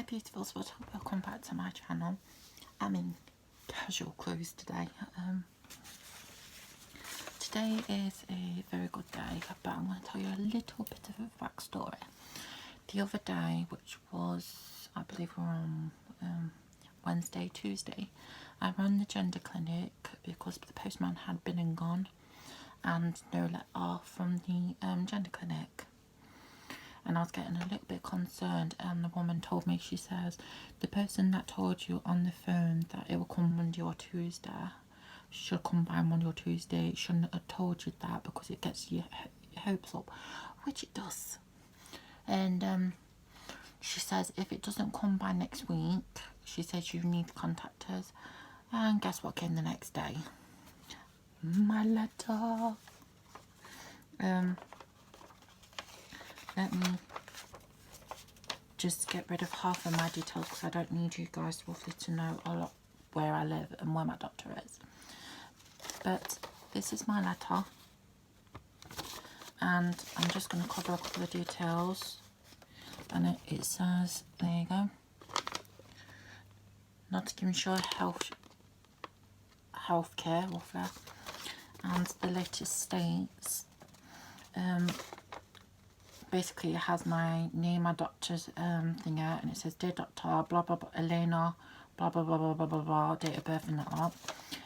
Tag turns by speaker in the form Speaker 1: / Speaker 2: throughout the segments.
Speaker 1: beautifuls, welcome back to my channel. I'm in casual clothes today. Today is a very good day, but I'm going to tell you a little bit of a backstory. The other day, which was, I believe we're on Wednesday, Tuesday, I ran the gender clinic because the postman had been and gone and no letter from the gender clinic. And I was getting a little bit concerned, and the woman told me, she says, the person that told you on the phone that it will come Monday or Tuesday should come by Monday or Tuesday, shouldn't have told you that because it gets your hopes up, which it does. And she says if it doesn't come by next week, she says you need to contact us. And guess what came the next day? My letter. Let me just get rid of half of my details because I don't need you guys roughly to know a lot where I live and where my doctor is. But this is my letter, and I'm just going to cover a couple of details. And it says, there you go, Nottinghamshire Healthcare, roughly. And the latest states, basically it has my name, my doctor's thing out, and it says, dear doctor, blah blah blah, Elena, blah blah blah blah blah blah blah, date of birth and that.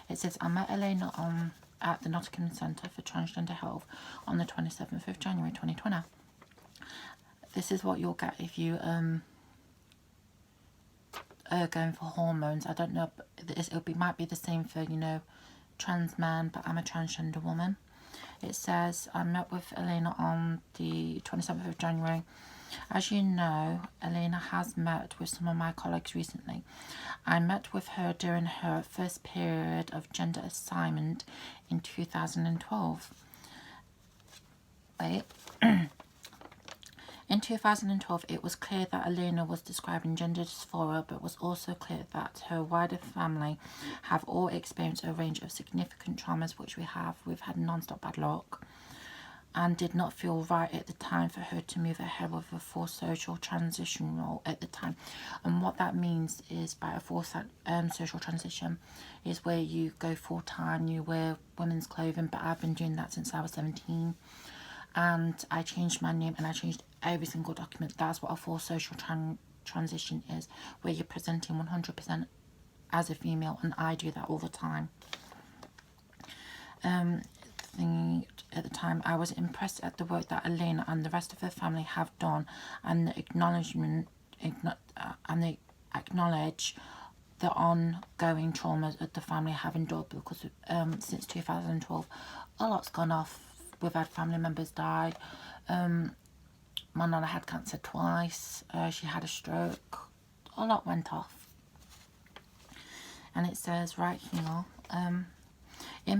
Speaker 1: It says, I met Elena at the Nottingham Centre for Transgender Health on the 27th of January 2020. This is what you'll get if you are going for hormones. I don't know, but might be the same for, you know, trans man, but I'm a transgender woman. It says, I met with Elena on the 27th of January. As you know, Elena has met with some of my colleagues recently. I met with her during her first period of gender assignment in 2012. Wait. In 2012, it was clear that Elena was describing gender dysphoria, but was also clear that her wider family have all experienced a range of significant traumas, which we've had non-stop bad luck, and did not feel right at the time for her to move ahead with a full social transition role at the time. And what that means is, by a full social transition, is where you go full-time, you wear women's clothing, but I've been doing that since I was 17. And I changed my name and I changed every single document. That's what a full social transition is, where you're presenting 100% as a female, and I do that all the time. At the time, I was impressed at the work that Elena and the rest of her family have done, and the they acknowledge the ongoing traumas that the family have endured, because since 2012, a lot's gone off. We've had family members die. My nana had cancer twice. She had a stroke. A lot went off. And it says right here, in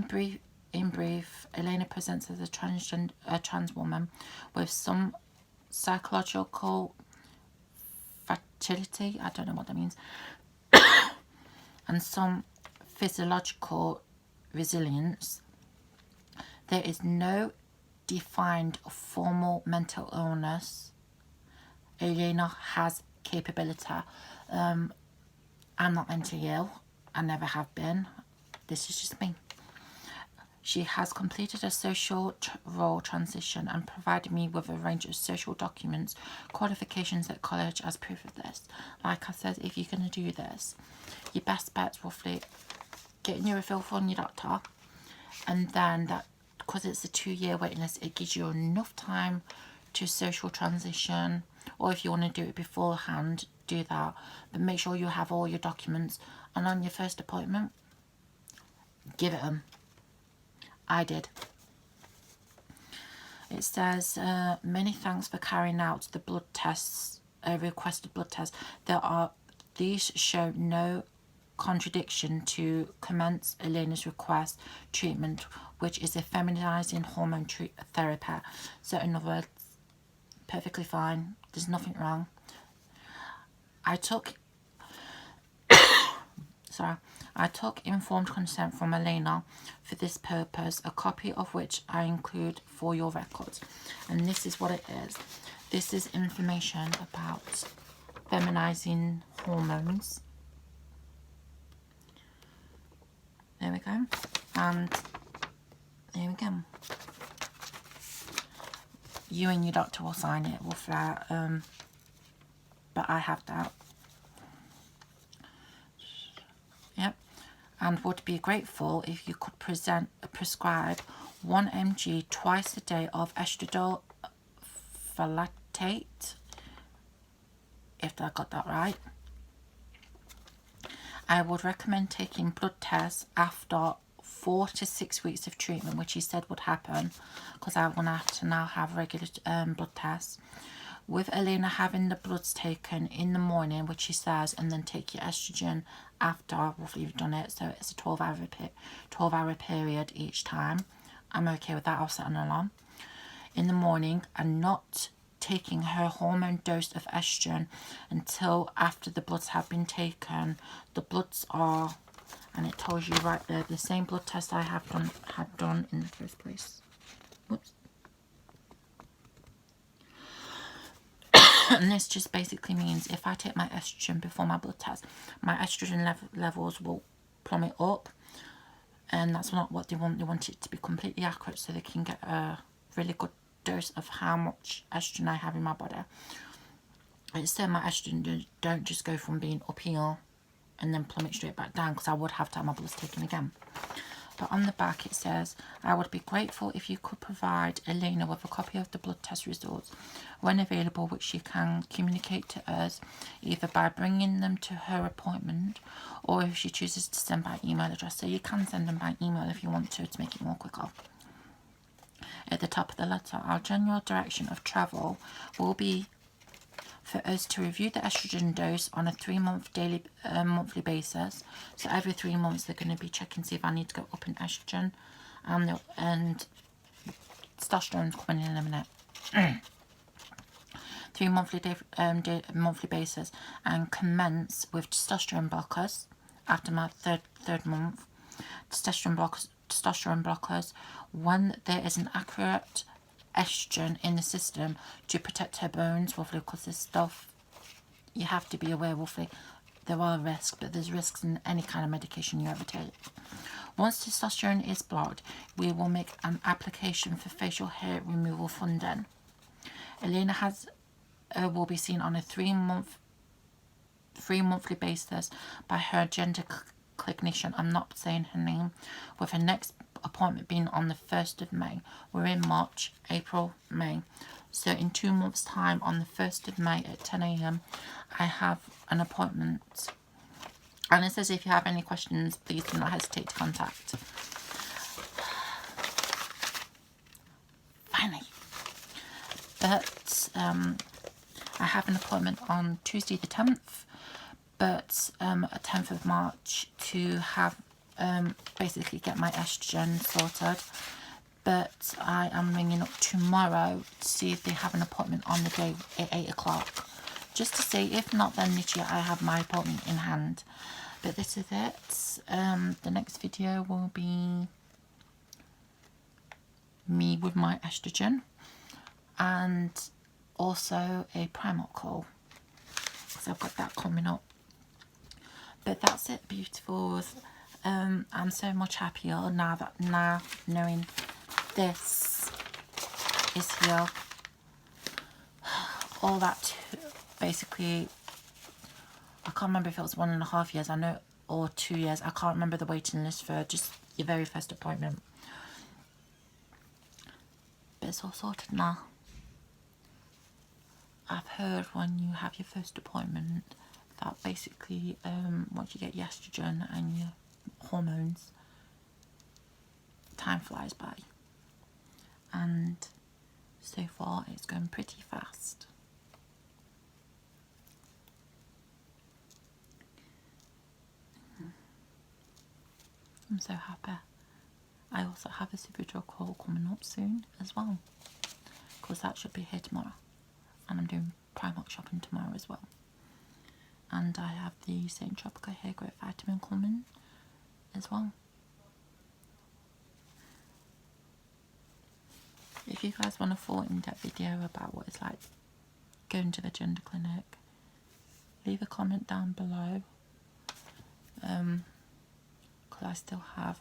Speaker 1: brief, Elena presents as a trans woman with some psychological fragility, I don't know what that means, and some physiological resilience. There is no defined formal mental illness. Elena has capability. I'm not mentally ill. I never have been. This is just me. She has completed a social role transition and provided me with a range of social documents, qualifications at college as proof of this. Like I said, if you're going to do this, your best bet's roughly getting your referral from your doctor, and then that, because it's a 2-year waiting list, it gives you enough time to social transition. Or if you want to do it beforehand, do that, but make sure you have all your documents, and on your first appointment, give it them. I did. It says, many thanks for carrying out the blood tests, requested blood tests. These show no contradiction to commence Elena's request treatment, which is a feminizing hormone therapy. So in other words, perfectly fine. There's nothing wrong. I took informed consent from Elena for this purpose, a copy of which I include for your records. And this is what it is. This is information about feminizing hormones. There we go. And there we go. You and your doctor will sign it, will flat, but I have that. Yep. And would be grateful if you could prescribe 1 mg twice a day of estradiol folate, if I got that right. I would recommend taking blood tests after 4 to 6 weeks of treatment, which he said would happen, because I'm going to have to now have regular blood tests. With Elena having the bloods taken in the morning, which he says, and then take your estrogen after roughly you've done it, so it's a 12-hour period each time. I'm okay with that. I'll set an alarm in the morning, and not taking her hormone dose of estrogen until after the bloods have been taken. The bloods are, and it tells you right there, the same blood test I had done in the first place. Whoops. And this just basically means if I take my estrogen before my blood test, my estrogen levels will plummet up, and that's not what they want. They want it to be completely accurate so they can get a really good dose of how much estrogen I have in my body. So my estrogen don't just go from being up here and then plummet straight back down, because I would have to have my bloods taken again. But on the back it says, I would be grateful if you could provide Elena with a copy of the blood test results when available, which she can communicate to us either by bringing them to her appointment, or if she chooses to send by email address. So you can send them by email if you want to make it more quicker. At the top of the letter, our general direction of travel will be for us to review the estrogen dose on a 3-month monthly basis. So every 3 months they're going to be checking, see if I need to go up in estrogen, and testosterone's coming in a minute. 3 monthly basis, and commence with testosterone blockers after my third month. Testosterone blockers when there is an accurate estrogen in the system to protect her bones, roughly, because this stuff, you have to be aware, roughly, there are risks, but there's risks in any kind of medication you ever take. Once testosterone is blocked, we will make an application for facial hair removal funding. Elena will be seen on a 3-monthly basis by her gender clinician, I'm not saying her name, with her next appointment being on the 1st of May. We're in March, April, May. So in 2 months' time, on the 1st of May at 10 AM, I have an appointment. And it says if you have any questions, please do not hesitate to contact. Finally. But I have an appointment on Tuesday the 10th, but 10th of March, to have basically get my estrogen sorted. But I am ringing up tomorrow to see if they have an appointment on the day at 8 o'clock, just to see. If not, then literally I have my appointment in hand. But this is it. The next video will be me with my estrogen, and also a Primark haul, so I've got that coming up. But that's it, beautifuls. I'm so much happier now knowing this is here. All that, basically, I can't remember if it was 1.5 years, I know, or 2 years. I can't remember the waiting list for just your very first appointment. But it's all sorted now. I've heard when you have your first appointment that basically once you get your estrogen and your hormones, time flies by, and so far it's going pretty fast. I'm so happy. I also have a Superdrug haul coming up soon as well, because that should be here tomorrow, and I'm doing Primark shopping tomorrow as well. And I have the St. Tropica Hair Growth Vitamin coming as well. If you guys want a full in-depth video about what it's like going to the gender clinic, leave a comment down below. Because I still have